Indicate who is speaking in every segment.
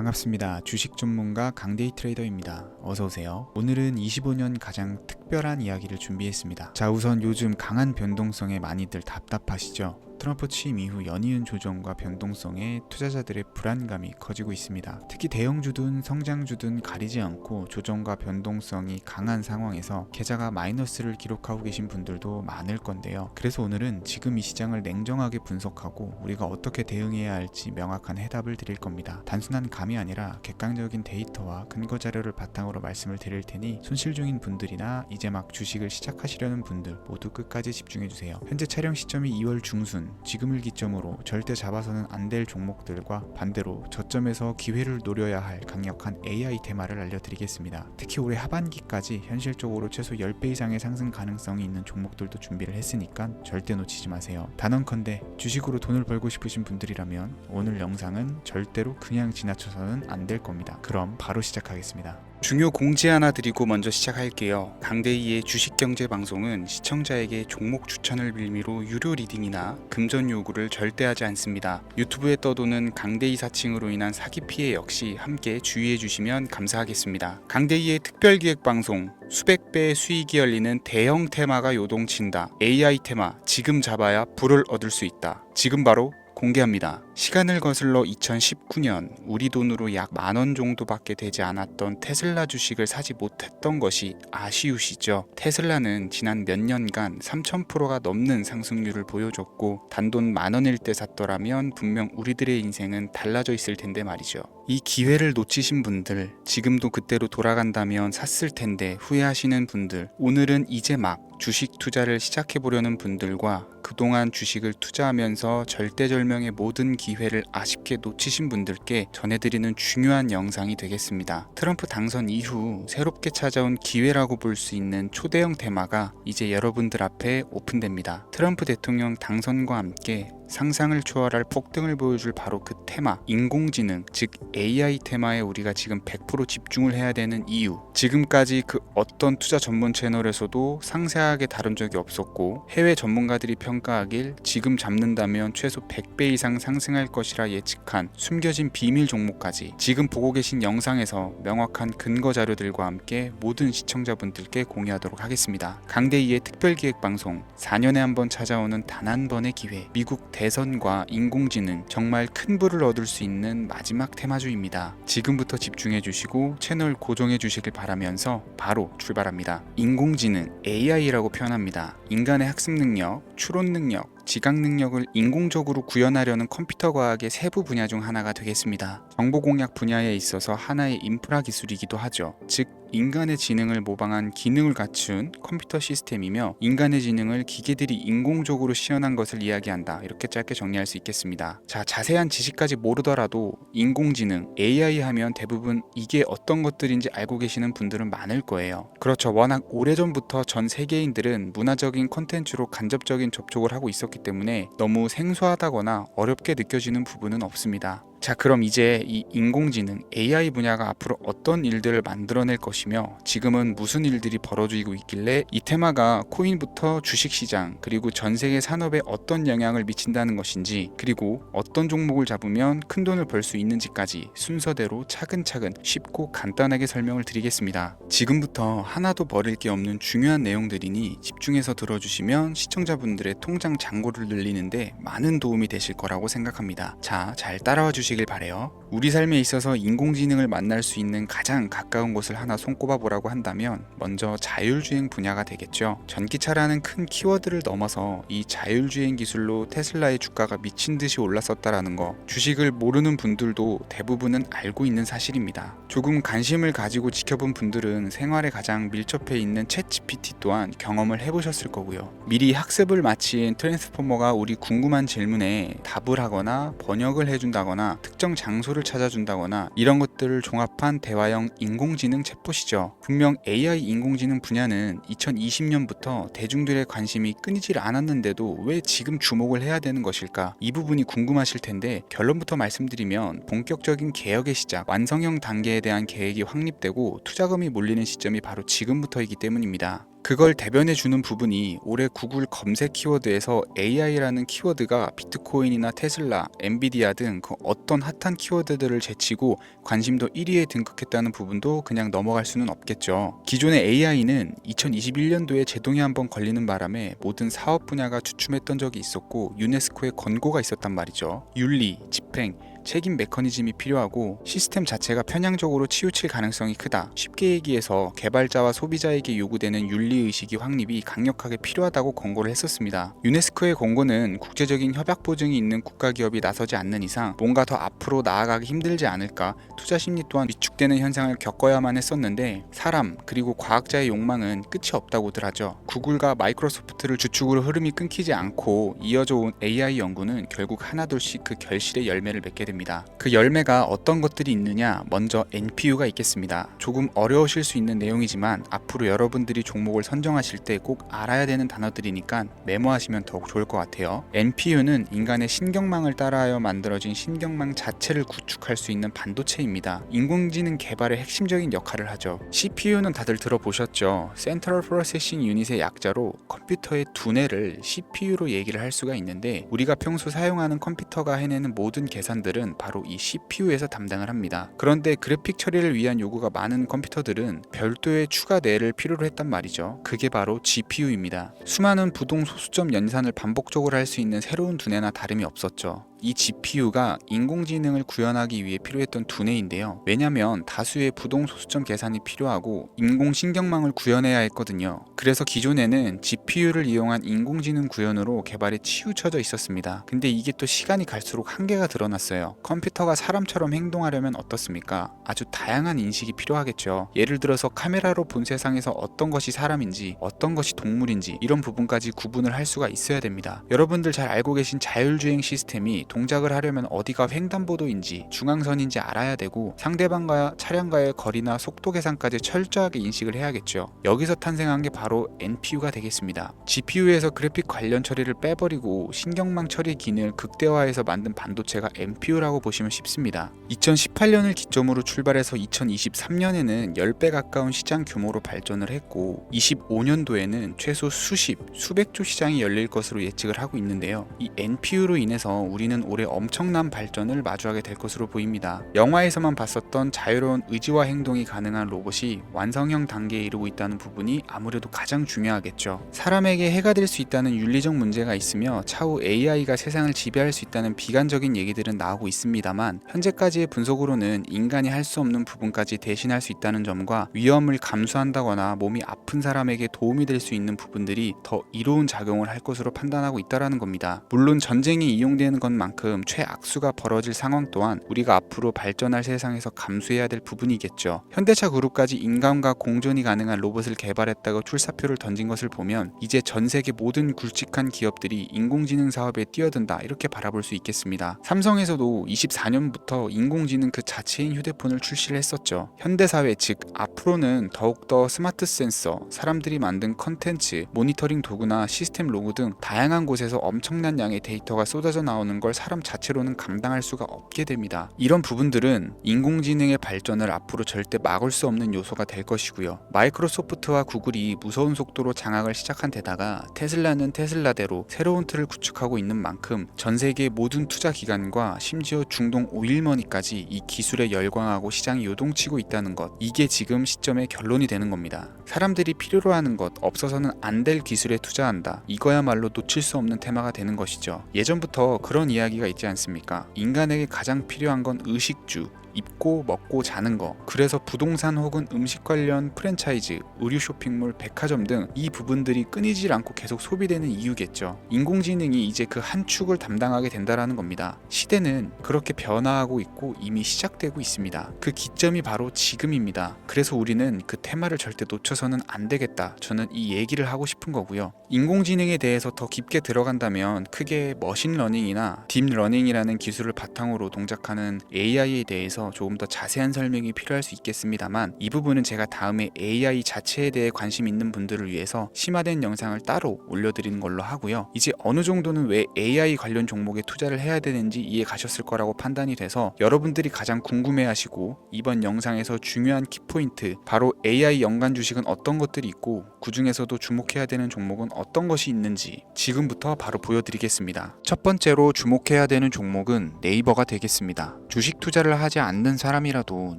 Speaker 1: 반갑습니다. 주식 전문가 강데이 트레이더입니다. 어서오세요. 오늘은 25년 가장 특별한 이야기를 준비했습니다. 자, 우선 요즘 강한 변동성에 많이들 답답하시죠? 트럼프 취임 이후 연이은 조정과 변동성에 투자자들의 불안감이 커지고 있습니다. 특히 대형주든 성장주든 가리지 않고 조정과 변동성이 강한 상황에서 계좌가 마이너스를 기록하고 계신 분들도 많을 건데요. 그래서 오늘은 지금 이 시장을 냉정하게 분석하고 우리가 어떻게 대응해야 할지 명확한 해답을 드릴 겁니다. 단순한 감이 아니라 객관적인 데이터와 근거 자료를 바탕으로 말씀을 드릴 테니 손실 중인 분들이나 이제 막 주식을 시작하시려는 분들 모두 끝까지 집중해주세요. 현재 촬영 시점이 2월 중순, 지금을 기점으로 절대 잡아서는 안 될 종목들과 반대로 저점에서 기회를 노려야 할 강력한 AI 테마를 알려드리겠습니다. 특히 올해 하반기까지 현실적으로 최소 10배 이상의 상승 가능성이 있는 종목들도 준비를 했으니까 절대 놓치지 마세요. 단언컨대 주식으로 돈을 벌고 싶으신 분들이라면 오늘 영상은 절대로 그냥 지나쳐서는 안 될 겁니다. 그럼 바로 시작하겠습니다.
Speaker 2: 중요 공지 하나 드리고 먼저 시작할게요. 강대희의 주식경제 방송은 시청자에게 종목 추천을 빌미로 유료 리딩이나 금전 요구를 절대 하지 않습니다. 유튜브에 떠도는 강대희 사칭으로 인한 사기 피해 역시 함께 주의해 주시면 감사하겠습니다. 강대희의 특별기획 방송, 수백 배의 수익이 열리는 대형 테마가 요동친다. AI 테마, 지금 잡아야 불을 얻을 수 있다. 지금 바로 공개합니다. 시간을 거슬러 2019년 우리 돈으로 약 10,000원 정도밖에 되지 않았던 테슬라 주식을 사지 못했던 것이 아쉬우시죠? 테슬라는 지난 몇 년간 3000%가 넘는 상승률을 보여줬고 단돈 10,000원일 때 샀더라면 분명 우리들의 인생은 달라져 있을 텐데 말이죠. 이 기회를 놓치신 분들, 지금도 그때로 돌아간다면 샀을 텐데 후회하시는 분들, 오늘은 이제 막 주식 투자를 시작해보려는 분들과 그동안 주식을 투자하면서 절대절명의 모든 기회를 아쉽게 놓치신 분들께 전해드리는 중요한 영상이 되겠습니다. 트럼프 당선 이후 새롭게 찾아온 기회라고 볼 수 있는 초대형 테마가 이제 여러분들 앞에 오픈됩니다. 트럼프 대통령 당선과 함께 상상을 초월할 폭등을 보여줄 바로 그 테마, 인공지능, 즉 AI 테마에 우리가 지금 100% 집중을 해야 되는 이유, 지금까지 그 어떤 투자 전문 채널에서도 상세하게 다룬 적이 없었고 해외 전문가들이 평가하길 지금 잡는다면 최소 100배 이상 상승할 것이라 예측한 숨겨진 비밀 종목까지 지금 보고 계신 영상에서 명확한 근거 자료들과 함께 모든 시청자분들께 공유하도록 하겠습니다. 강대희의 특별기획방송, 4년에 한 번 찾아오는 단 한 번의 기회, 미국 대선과 인공지능, 정말 큰 부를 얻을 수 있는 마지막 테마주입니다. 지금부터 집중해 주시고 채널 고정해 주시길 바라면서 바로 출발합니다. 인공지능, AI라고 표현합니다. 인간의 학습 능력, 추론 능력, 지각 능력을 인공적으로 구현하려는 컴퓨터 과학의 세부 분야 중 하나가 되겠습니다. 정보 공략 분야에 있어서 하나의 인프라 기술이기도 하죠. 즉 인간의 지능을 모방한 기능을 갖춘 컴퓨터 시스템이며 인간의 지능을 기계들이 인공적으로 시연한 것을 이야기한다. 이렇게 짧게 정리할 수 있겠습니다. 자, 자세한 지식까지 모르더라도 인공지능, AI 하면 대부분 이게 어떤 것들인지 알고 계시는 분들은 많을 거예요. 그렇죠. 워낙 오래전부터 전 세계인들은 문화적인 콘텐츠로 간접적인 접촉을 하고 있었기 때문에 너무 생소하다거나 어렵게 느껴지는 부분은 없습니다. 자, 그럼 이제 이 인공지능, AI 분야가 앞으로 어떤 일들을 만들어낼 것이며 지금은 무슨 일들이 벌어지고 있길래 이 테마가 코인부터 주식시장 그리고 전 세계 산업에 어떤 영향을 미친다는 것인지, 그리고 어떤 종목을 잡으면 큰 돈을 벌 수 있는지까지 순서대로 차근차근 쉽고 간단하게 설명을 드리겠습니다. 지금부터 하나도 버릴 게 없는 중요한 내용들이니 집중해서 들어주시면 시청자분들의 통장 잔고를 늘리는데 많은 도움이 되실 거라고 생각합니다. 자, 잘 따라와 주시길 바래요. 우리 삶에 있어서 인공지능을 만날 수 있는 가장 가까운 곳을 하나 손꼽아 보라고 한다면 먼저 자율주행 분야가 되겠죠. 전기차라는 큰 키워드를 넘어서 이 자율주행 기술로 테슬라의 주가가 미친 듯이 올랐었다라는 거, 주식을 모르는 분들도 대부분은 알고 있는 사실입니다. 조금 관심을 가지고 지켜본 분들은 생활에 가장 밀접해 있는 챗GPT 또한 경험을 해보셨을 거고요. 미리 학습을 마친 트랜스포머가 우리 궁금한 질문에 답을 하거나 번역을 해준다거나 특정 장소를 찾아준다거나 이런 것들을 종합한 대화형 인공지능 챗봇이죠. 분명 AI 인공지능 분야는 2020년부터 대중들의 관심이 끊이질 않았는데도 왜 지금 주목을 해야 되는 것일까? 이 부분이 궁금하실 텐데 결론부터 말씀드리면 본격적인 개혁의 시작, 완성형 단계에 대한 계획이 확립되고 투자금이 몰리는 시점이 바로 지금부터이기 때문입니다. 그걸 대변해주는 부분이 올해 구글 검색 키워드에서 AI라는 키워드가 비트코인이나 테슬라, 엔비디아 등 그 어떤 핫한 키워드들을 제치고 관심도 1위에 등극했다는 부분도 그냥 넘어갈 수는 없겠죠. 기존의 AI는 2021년도에 제동이 한번 걸리는 바람에 모든 사업 분야가 주춤했던 적이 있었고 유네스코의 권고가 있었단 말이죠. 윤리, 집행, 책임 메커니즘이 필요하고 시스템 자체가 편향적으로 치우칠 가능성이 크다. 쉽게 얘기해서 개발자와 소비자에게 요구되는 윤리의식이 확립이 강력하게 필요하다고 권고를 했었습니다. 유네스코의 권고는 국제적인 협약 보증이 있는 국가기업이 나서지 않는 이상 뭔가 더 앞으로 나아가기 힘들지 않을까, 투자 심리 또한 위축되는 현상을 겪어야만 했었는데 사람 그리고 과학자의 욕망은 끝이 없다고들 하죠. 구글과 마이크로소프트를 주축으로 흐름이 끊기지 않고 이어져 온 AI 연구는 결국 하나둘씩 그 결실의 열매를 맺게 됩니다. 그 열매가 어떤 것들이 있느냐, 먼저 NPU가 있겠습니다. 조금 어려우실 수 있는 내용이지만 앞으로 여러분들이 종목을 선정하실 때 꼭 알아야 되는 단어들이니까 메모하시면 더욱 좋을 것 같아요. NPU는 인간의 신경망을 따라하여 만들어진 신경망 자체를 구축할 수 있는 반도체입니다. 인공지능 개발의 핵심적인 역할을 하죠. CPU는 다들 들어보셨죠? Central Processing Unit의 약자로 컴퓨터의 두뇌를 CPU로 얘기를 할 수가 있는데 우리가 평소 사용하는 컴퓨터가 해내는 모든 계산들은 바로 이 CPU에서 담당을 합니다. 그런데 그래픽 처리를 위한 요구가 많은 컴퓨터들은 별도의 추가 뇌를 필요로 했단 말이죠. 그게 바로 GPU입니다. 수많은 부동 소수점 연산을 반복적으로 할 수 있는 새로운 두뇌나 다름이 없었죠. 이 GPU가 인공지능을 구현하기 위해 필요했던 두뇌인데요. 왜냐면 다수의 부동 소수점 계산이 필요하고 인공신경망을 구현해야 했거든요. 그래서 기존에는 GPU를 이용한 인공지능 구현으로 개발에 치우쳐져 있었습니다. 근데 이게 또 시간이 갈수록 한계가 드러났어요. 컴퓨터가 사람처럼 행동하려면 어떻습니까? 아주 다양한 인식이 필요하겠죠. 예를 들어서 카메라로 본 세상에서 어떤 것이 사람인지 어떤 것이 동물인지 이런 부분까지 구분을 할 수가 있어야 됩니다. 여러분들 잘 알고 계신 자율주행 시스템이 동작을 하려면 어디가 횡단보도인지 중앙선인지 알아야 되고 상대방과 차량과의 거리나 속도 계산까지 철저하게 인식을 해야겠죠. 여기서 탄생한 게 바로 NPU가 되겠습니다. GPU에서 그래픽 관련 처리를 빼버리고 신경망 처리 기능을 극대화해서 만든 반도체가 NPU라고 보시면 쉽습니다. 2018년을 기점으로 출발해서 2023년에는 10배 가까운 시장 규모로 발전을 했고 25년도에는 최소 수백조 시장이 열릴 것으로 예측을 하고 있는데요. 이 NPU로 인해서 우리는 올해 엄청난 발전을 마주하게 될 것으로 보입니다. 영화에서만 봤었던 자유로운 의지와 행동이 가능한 로봇이 완성형 단계에 이르고 있다는 부분이 아무래도 가장 중요하겠죠. 사람에게 해가 될 수 있다는 윤리적 문제가 있으며 차후 AI가 세상을 지배할 수 있다는 비관적인 얘기들은 나오고 있습니다만 현재까지의 분석으로는 인간이 할 수 없는 부분까지 대신할 수 있다는 점과 위험을 감수한다거나 몸이 아픈 사람에게 도움이 될 수 있는 부분들이 더 이로운 작용을 할 것으로 판단하고 있다는 겁니다. 물론 전쟁에 이용되는 것만큼 최악수가 벌어질 상황 또한 우리가 앞으로 발전할 세상에서 감수해야 될 부분이겠죠. 현대차 그룹까지 인간과 공존이 가능한 로봇을 개발했다고 출사표를 던진 것을 보면 이제 전 세계 모든 굵직한 기업들이 인공지능 사업에 뛰어든다 이렇게 바라볼 수 있겠습니다. 삼성에서도 24년부터 인공지능 그 자체인 휴대폰을 출시를 했었죠. 현대사회 즉 앞으로는 더욱더 스마트 센서, 사람들이 만든 컨텐츠, 모니터링 도구나 시스템 로그 등 다양한 곳에서 엄청난 양의 데이터가 쏟아져 나오는 걸 사람 자체로는 감당할 수가 없게 됩니다. 이런 부분들은 인공지능의 발전을 앞으로 절대 막을 수 없는 요소가 될 것이고요. 마이크로소프트와 구글이 무서운 속도로 장악을 시작한 데다가 테슬라는 테슬라대로 새로운 틀을 구축하고 있는 만큼 전 세계 모든 투자 기관과 심지어 중동 오일머니까지 이 기술에 열광하고 시장이 요동치고 있다는 것, 이게 지금 시점의 결론이 되는 겁니다. 사람들이 필요로 하는 것, 없어서는 안 될 기술에 투자한다. 이거야말로 놓칠 수 없는 테마가 되는 것이죠. 예전부터 그런 이야기가 있지 않습니까? 인간에게 가장 필요한 건 의식주, 입고 먹고 자는 거. 그래서 부동산 혹은 음식 관련 프랜차이즈, 의류 쇼핑몰, 백화점 등 이 부분들이 끊이질 않고 계속 소비되는 이유겠죠. 인공지능이 이제 그 한 축을 담당하게 된다라는 겁니다. 시대는 그렇게 변화하고 있고 이미 시작되고 있습니다. 그 기점이 바로 지금입니다. 그래서 우리는 그 테마를 절대 놓쳐서는 안 되겠다. 저는 이 얘기를 하고 싶은 거고요. 인공지능에 대해서 더 깊게 들어간다면 크게 머신러닝이나 딥러닝이라는 기술을 바탕으로 동작하는 AI에 대해서 대해서 조금 더 자세한 설명이 필요할 수 있겠습니다만, 이 부분은 제가 다음에 AI 자체에 대해 관심 있는 분들을 위해서 심화된 영상을 따로 올려드리는 걸로 하고요. 이제 어느 정도는 왜 AI 관련 종목에 투자를 해야 되는지 이해 가셨을 거라고 판단이 돼서, 여러분들이 가장 궁금해하시고 이번 영상에서 중요한 키포인트, 바로 AI 연관 주식은 어떤 것들이 있고 그 중에서도 주목해야 되는 종목은 어떤 것이 있는지 지금부터 바로 보여드리겠습니다. 첫 번째로 주목해야 되는 종목은 네이버가 되겠습니다. 주식 투자를 하지 않는 사람이라도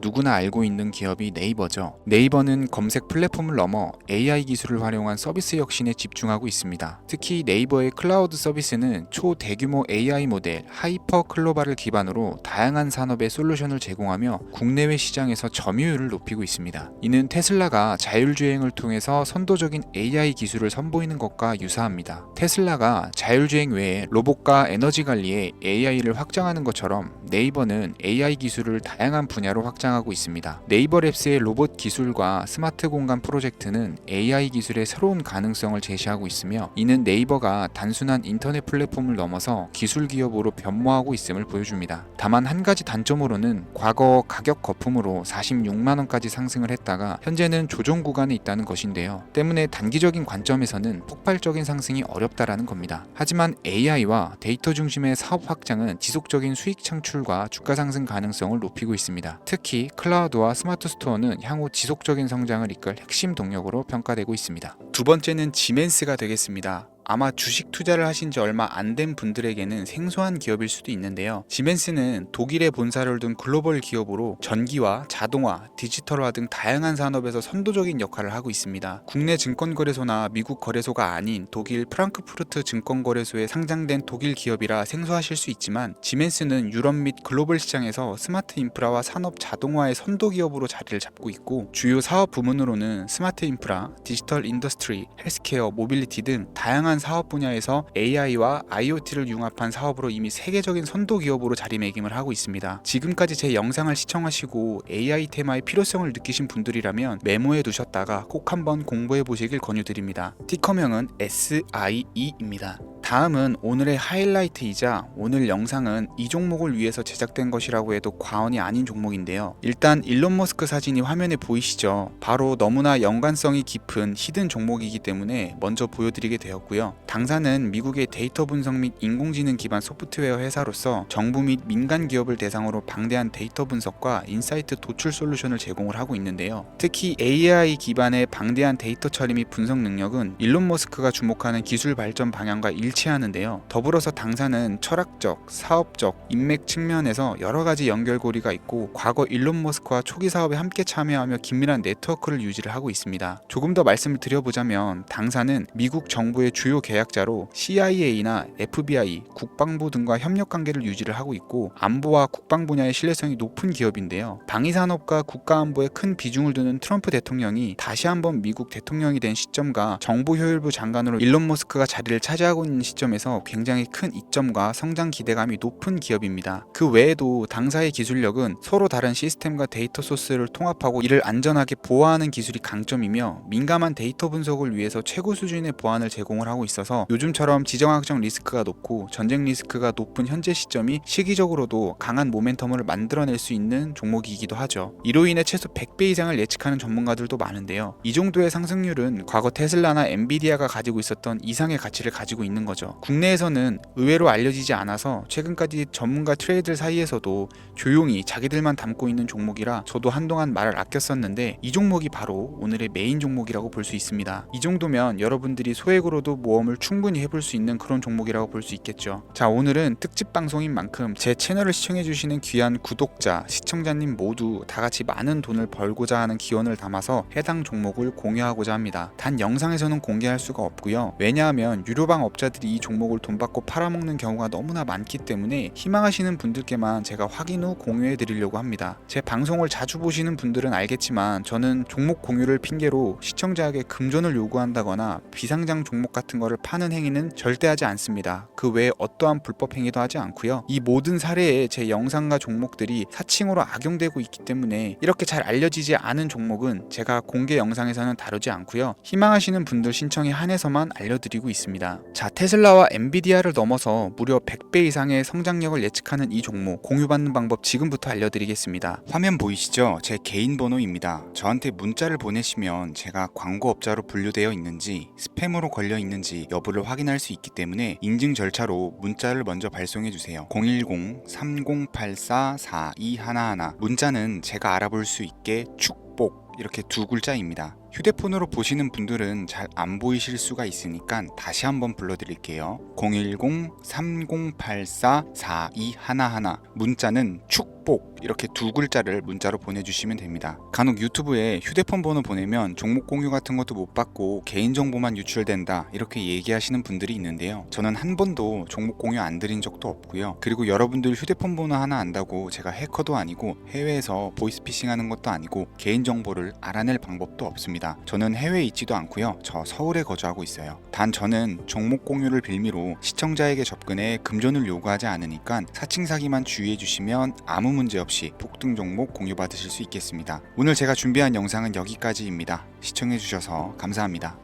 Speaker 2: 누구나 알고 있는 기업이 네이버죠. 네이버는 검색 플랫폼을 넘어 AI 기술을 활용한 서비스 혁신에 집중하고 있습니다. 특히 네이버의 클라우드 서비스는 초대규모 AI 모델 하이퍼 클로바를 기반으로 다양한 산업의 솔루션을 제공하며 국내외 시장에서 점유율을 높이고 있습니다. 이는 테슬라가 자율주행을 통해서 선도적인 AI 기술을 선보이는 것과 유사합니다. 테슬라가 자율주행 외에 로봇과 에너지 관리에 AI를 확장하는 것처럼 네이버는 AI 기술을 다양한 분야로 확장하고 있습니다. 네이버랩스의 로봇 기술과 스마트 공간 프로젝트는 AI 기술의 새로운 가능성을 제시하고 있으며, 이는 네이버가 단순한 인터넷 플랫폼을 넘어서 기술 기업으로 변모하고 있음을 보여줍니다. 다만 한 가지 단점으로는 과거 가격 거품으로 46만 원까지 상승을 했다가 현재는 조정 구간에 있다는 것인데요. 때문에 단기적인 관점에서는 폭발적인 상승이 어렵다라는 겁니다. 하지만 AI와 데이터 중심의 사업 확장은 지속적인 수익 창출과 주가 상승 가능성을 높이고 있습니다. 특히 클라우드와 스마트 스토어는 향후 지속적인 성장을 이끌 핵심 동력으로 평가되고 있습니다. 두 번째는 지멘스가 되겠습니다. 아마 주식 투자를 하신 지 얼마 안 된 분들에게는 생소한 기업일 수도 있는데요. 지멘스는 독일에 본사를 둔 글로벌 기업으로 전기와 자동화, 디지털화 등 다양한 산업에서 선도적인 역할을 하고 있습니다. 국내 증권거래소나 미국 거래소가 아닌 독일 프랑크푸르트 증권거래소에 상장된 독일 기업이라 생소하실 수 있지만, 지멘스는 유럽 및 글로벌 시장에서 스마트 인프라와 산업 자동화의 선도 기업으로 자리를 잡고 있고, 주요 사업 부문으로는 스마트 인프라, 디지털 인더스트리, 헬스케어, 모빌리티 등 다양한 사업 분야에서 AI와 IoT를 융합한 사업으로 이미 세계적인 선도 기업으로 자리매김을 하고 있습니다. 지금까지 제 영상을 시청하시고 AI 테마의 필요성을 느끼신 분들이라면 메모해 두셨다가 꼭 한번 공부해 보시길 권유드립니다. 티커명은 SIE입니다. 다음은 오늘의 하이라이트이자 오늘 영상은 이 종목을 위해서 제작된 것이라고 해도 과언이 아닌 종목인데요. 일단 일론 머스크 사진이 화면에 보이시죠? 바로 너무나 연관성이 깊은 히든 종목이기 때문에 먼저 보여드리게 되었고요. 당사는 미국의 데이터 분석 및 인공지능 기반 소프트웨어 회사로서 정부 및 민간 기업을 대상으로 방대한 데이터 분석과 인사이트 도출 솔루션을 제공을 하고 있는데요. 특히 AI 기반의 방대한 데이터 처리 및 분석 능력은 일론 머스크가 주목하는 기술 발전 방향과 일치하는데요. 더불어서 당사는 철학적, 사업적, 인맥 측면에서 여러 가지 연결고리가 있고, 과거 일론 머스크와 초기 사업에 함께 참여하며 긴밀한 네트워크를 유지를 하고 있습니다. 조금 더 말씀을 드려보자면, 당사는 미국 정부의 주요 계약자로 CIA나 FBI, 국방부 등과 협력 관계를 유지를 하고 있고, 안보와 국방 분야의 신뢰성이 높은 기업인데요. 방위산업과 국가안보에 큰 비중을 두는 트럼프 대통령이 다시 한번 미국 대통령이 된 시점과 정보효율부 장관으로 일론 머스크가 자리를 차지하고 있는 시점에서 굉장히 큰 이점과 성장 기대감이 높은 기업입니다. 그 외에도 당사의 기술력은 서로 다른 시스템과 데이터 소스를 통합하고 이를 안전하게 보호하는 기술이 강점이며, 민감한 데이터 분석을 위해서 최고 수준의 보안을 제공을 하고 있어서 요즘처럼 지정학적 리스크가 높고 전쟁 리스크가 높은 현재 시점이 시기적으로도 강한 모멘텀을 만들어낼 수 있는 종목이기도 하죠. 이로 인해 최소 100배 이상을 예측하는 전문가들도 많은데요. 이 정도의 상승률은 과거 테슬라나 엔비디아가 가지고 있었던 이상의 가치를 가지고 있는 거죠. 국내에서는 의외로 알려지지 않아서 최근까지 전문가 트레이더 사이에서도 조용히 자기들만 담고 있는 종목이라 저도 한동안 말을 아꼈었는데, 이 종목이 바로 오늘의 메인 종목이라고 볼 수 있습니다. 이 정도면 여러분들이 소액으로도 모험을 충분히 해볼 수 있는 그런 종목이라고 볼 수 있겠죠. 자, 오늘은 특집 방송인 만큼 제 채널을 시청해주시는 귀한 구독자, 시청자님 모두 다같이 많은 돈을 벌고자 하는 기원을 담아서 해당 종목을 공유하고자 합니다. 단 영상에서는 공개할 수가 없고요. 왜냐하면 유료방 업자들이 이 종목을 돈 받고 팔아먹는 경우가 너무나 많기 때문에 희망하시는 분들께만 제가 확인 후 공유해 드리려고 합니다. 제 방송을 자주 보시는 분들은 알겠지만, 저는 종목 공유를 핑계로 시청자에게 금전을 요구한다거나 비상장 종목 같은 거를 파는 행위는 절대 하지 않습니다. 그 외에 어떠한 불법 행위도 하지 않고요. 이 모든 사례에 제 영상과 종목들이 사칭으로 악용되고 있기 때문에 이렇게 잘 알려지지 않은 종목은 제가 공개 영상에서는 다루지 않고요. 희망하시는 분들 신청에 한해서만 알려드리고 있습니다. 자, 테슬라 테슬라와 엔비디아를 넘어서 무려 100배 이상의 성장력을 예측하는 이 종목 공유받는 방법 지금부터 알려드리겠습니다. 화면 보이시죠? 제 개인 번호입니다. 저한테 문자를 보내시면 제가 광고업자로 분류되어 있는지 스팸으로 걸려 있는지 여부를 확인할 수 있기 때문에 인증 절차로 문자를 먼저 발송해주세요. 010-3084-4211 문자는 제가 알아볼 수 있게 축복 이렇게 두 글자입니다. 휴대폰으로 보시는 분들은 잘 안 보이실 수가 있으니까 다시 한번 불러드릴게요. 010-3084-4211 문자는 축복 이렇게 두 글자를 문자로 보내주시면 됩니다. 간혹 유튜브에 휴대폰 번호 보내면 종목 공유 같은 것도 못 받고 개인정보만 유출된다 이렇게 얘기하시는 분들이 있는데요. 저는 한 번도 종목 공유 안 드린 적도 없고요. 그리고 여러분들 휴대폰 번호 하나 안다고 제가 해커도 아니고 해외에서 보이스피싱 하는 것도 아니고 개인정보를 알아낼 방법도 없습니다. 저는 해외에 있지도 않고요. 저 서울에 거주하고 있어요. 단 저는 종목 공유를 빌미로 시청자에게 접근해 금전을 요구하지 않으니까 사칭 사기만 주의해 주시면 아무 문제 없이 폭등 종목 공유 받으실 수 있겠습니다. 오늘 제가 준비한 영상은 여기까지입니다. 시청해 주셔서 감사합니다.